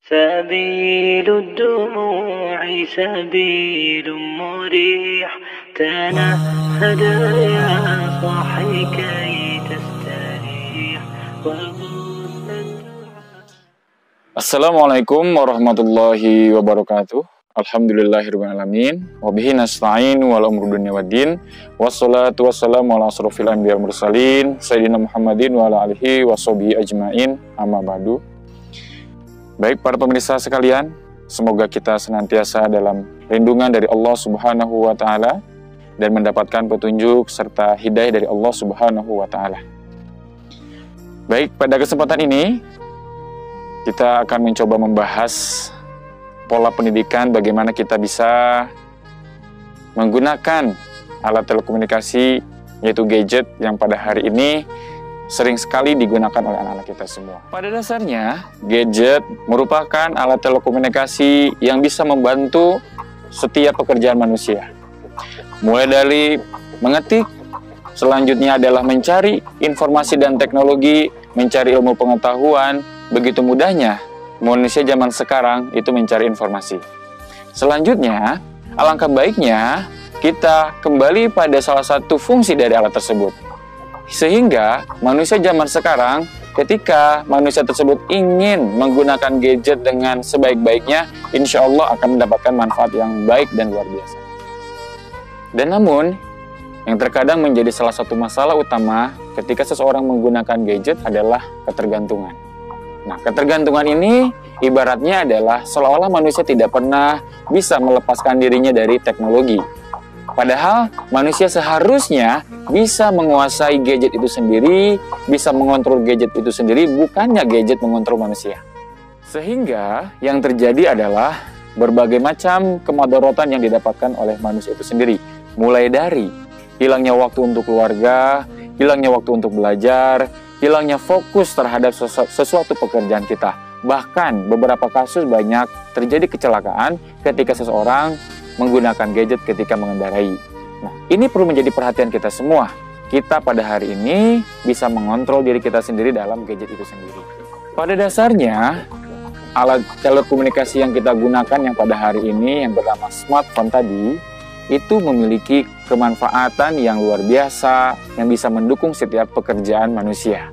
سبيل الدموع سبيل مريح تنهد يا صاحي كي تستريح Assalamualaikum warahmatullahi wabarakatuh. Alhamdulillahirrahmanirrahim. Wabihi nasta'in wal umru dunya waddin. Wassalatu wassalamu ala asrofil anbiya mursalin Sayyidina Muhammadin wa ala alihi wassobihi ajmain. Amma ba'du. Baik para pemirsa sekalian, semoga kita senantiasa dalam lindungan dari Allah Subhanahu wa Ta'ala dan mendapatkan petunjuk serta hidayah dari Allah Subhanahu wa Ta'ala. Baik, pada kesempatan ini kita akan mencoba membahas pola pendidikan, bagaimana kita bisa menggunakan alat telekomunikasi yaitu gadget yang pada hari ini sering sekali digunakan oleh anak-anak kita semua. Pada dasarnya, gadget merupakan alat telekomunikasi yang bisa membantu setiap pekerjaan manusia. Mulai dari mengetik, selanjutnya adalah mencari informasi dan teknologi, mencari ilmu pengetahuan. Begitu mudahnya manusia zaman sekarang itu mencari informasi. Selanjutnya, alangkah baiknya kita kembali pada salah satu fungsi dari alat tersebut. Sehingga manusia zaman sekarang, ketika manusia tersebut ingin menggunakan gadget dengan sebaik-baiknya, insya Allah akan mendapatkan manfaat yang baik dan luar biasa. Dan namun, yang terkadang menjadi salah satu masalah utama ketika seseorang menggunakan gadget adalah ketergantungan. Nah, ketergantungan ini ibaratnya adalah seolah-olah manusia tidak pernah bisa melepaskan dirinya dari teknologi. Padahal manusia seharusnya bisa menguasai gadget itu sendiri, bisa mengontrol gadget itu sendiri, bukannya gadget mengontrol manusia. Sehingga yang terjadi adalah berbagai macam kemadharatan yang didapatkan oleh manusia itu sendiri. Mulai dari hilangnya waktu untuk keluarga, hilangnya waktu untuk belajar, hilangnya fokus terhadap sesuatu pekerjaan kita. Bahkan beberapa kasus banyak terjadi kecelakaan ketika seseorang menggunakan gadget ketika mengendarai. Nah, ini perlu menjadi perhatian kita semua. Kita pada hari ini bisa mengontrol diri kita sendiri dalam gadget itu sendiri. Pada dasarnya, alat telekomunikasi yang kita gunakan yang pada hari ini yang bernama smartphone tadi, itu memiliki kemanfaatan yang luar biasa yang bisa mendukung setiap pekerjaan manusia.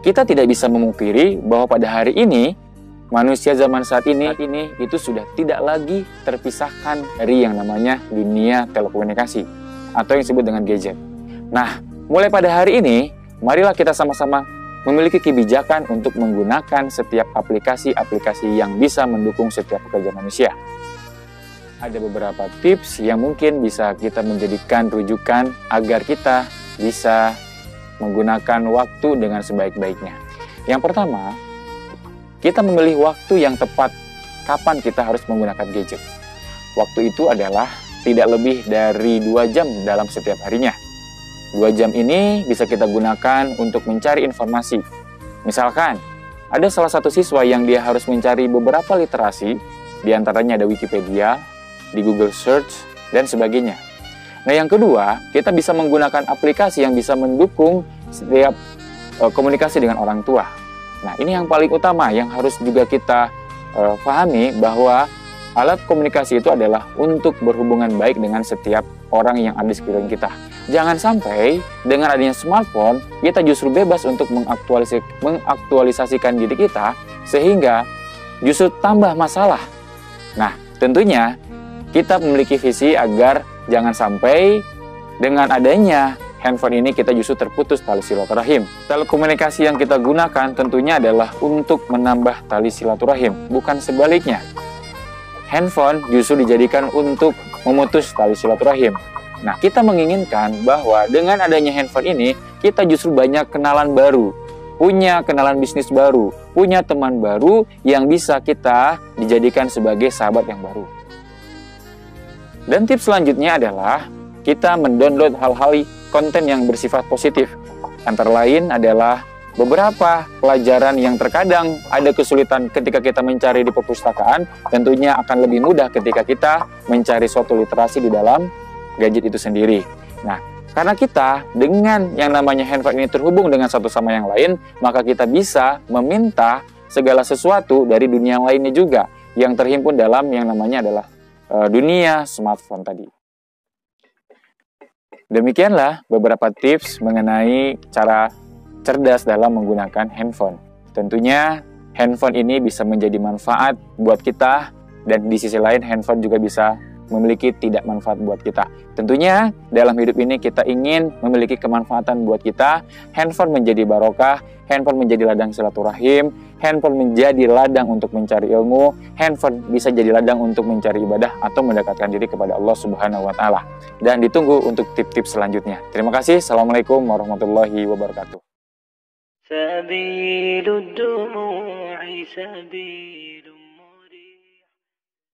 Kita tidak bisa memungkiri bahwa pada hari ini manusia zaman saat ini itu sudah tidak lagi terpisahkan dari yang namanya dunia telekomunikasi atau yang disebut dengan gadget. Nah, mulai pada hari ini marilah kita sama-sama memiliki kebijakan untuk menggunakan setiap aplikasi-aplikasi yang bisa mendukung setiap pekerjaan manusia. Ada beberapa tips yang mungkin bisa kita menjadikan rujukan agar kita bisa menggunakan waktu dengan sebaik-baiknya. Yang pertama, kita memilih waktu yang tepat kapan kita harus menggunakan gadget. Waktu itu adalah tidak lebih dari 2 jam dalam setiap harinya. 2 jam ini bisa kita gunakan untuk mencari informasi. Misalkan, ada salah satu siswa yang dia harus mencari beberapa literasi, diantaranya ada Wikipedia, di Google Search, dan sebagainya. Nah, yang kedua, kita bisa menggunakan aplikasi yang bisa mendukung setiap komunikasi dengan orang tua. Nah, ini yang paling utama yang harus juga kita pahami bahwa alat komunikasi itu adalah untuk berhubungan baik dengan setiap orang yang ada di sekeliling kita. Jangan sampai dengan adanya smartphone, kita justru bebas untuk mengaktualisasikan diri kita, sehingga justru tambah masalah. Nah, tentunya kita memiliki visi agar jangan sampai dengan adanya handphone ini kita justru terputus tali silaturahim. Telekomunikasi yang kita gunakan tentunya adalah untuk menambah tali silaturahim, bukan sebaliknya. Handphone justru dijadikan untuk memutus tali silaturahim. Nah, kita menginginkan bahwa dengan adanya handphone ini, kita justru banyak kenalan baru, punya kenalan bisnis baru, punya teman baru yang bisa kita dijadikan sebagai sahabat yang baru. Dan tips selanjutnya adalah kita mendownload hal-hal konten yang bersifat positif. Antara lain adalah beberapa pelajaran yang terkadang ada kesulitan ketika kita mencari di perpustakaan, tentunya akan lebih mudah ketika kita mencari suatu literasi di dalam gadget itu sendiri. Nah, karena kita dengan yang namanya handphone ini terhubung dengan satu sama yang lain, maka kita bisa meminta segala sesuatu dari dunia lainnya juga yang terhimpun dalam yang namanya adalah dunia smartphone tadi. Demikianlah beberapa tips mengenai cara cerdas dalam menggunakan handphone. Tentunya handphone ini bisa menjadi manfaat buat kita, dan di sisi lain handphone juga bisa memiliki tidak manfaat buat kita. Tentunya dalam hidup ini kita ingin memiliki kemanfaatan buat kita. Handphone menjadi barokah, handphone menjadi ladang silaturahim, handphone menjadi ladang untuk mencari ilmu, handphone bisa jadi ladang untuk mencari ibadah atau mendekatkan diri kepada Allah Subhanahu wa taala. Dan ditunggu untuk tips-tips selanjutnya. Terima kasih. Assalamualaikum warahmatullahi wabarakatuh. سبيل الدموع سبيل